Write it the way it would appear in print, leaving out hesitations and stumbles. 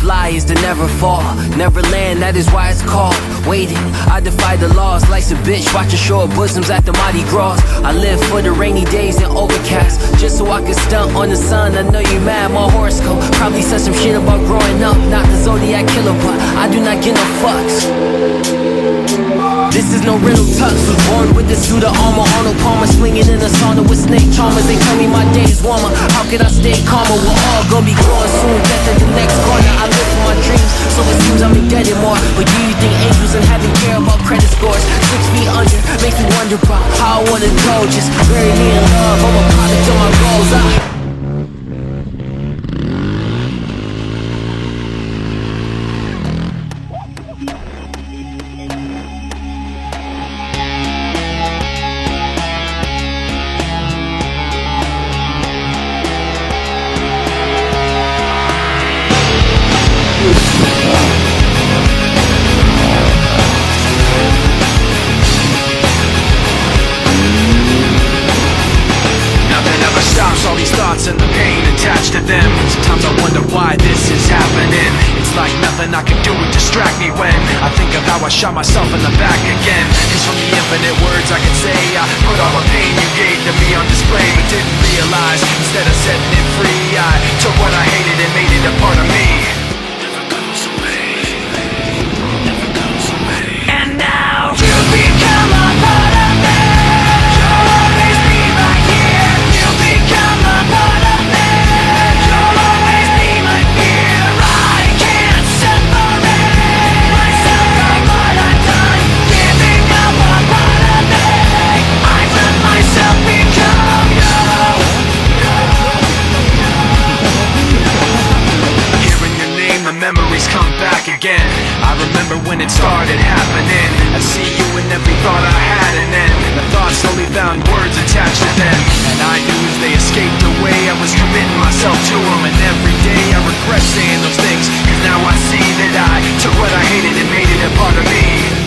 fly is to never fall. Never land, that is why it's called waiting. I defy the laws, life's a bitch, watching short bosoms at the Mardi Gras. I live for the rainy days and overcast, just so I can stunt on the sun. I know you mad, my horoscope probably said some shit about growing up. Not the Zodiac killer, but I do not give no fucks. This is no rental tux. Was born with the suit of armor, Arnold Palmer, swinging in a sauna with snake charmers. They tell me my day is warmer. How can I stay calmer? We're all gonna be growing soon. Death at the next corner. I live for my dreams, so it seems I'm indebted more. But do you think angels and heaven care about credit scores? 6 feet under makes me wonder about how I wanna go. Just bury me in love. I'm a product of my goals. All these thoughts and the pain attached to them. Sometimes I wonder why this is happening. It's like nothing I can do would distract me when I think of how I shot myself in the back again. Cause from the infinite words I can say, I put all the pain you gave to me on display, but didn't realize instead of setting it free, I took what I hated and made it a part of me. Never goes away, never goes away. And now you become a part of me. You'll always be right here. You become a part of me. You'll always be my fear. I can't separate myself from what I've done. Giving up a part of me. I let myself become you. Hearing your name, the memories come back again. I remember when it started happening. I see you in every thought I had, and then the thoughts slowly found words attached to them. And I knew as they escaped away, I was committing myself to them. And every day I regret saying those things, cause now I see that I took what I hated and made it a part of me.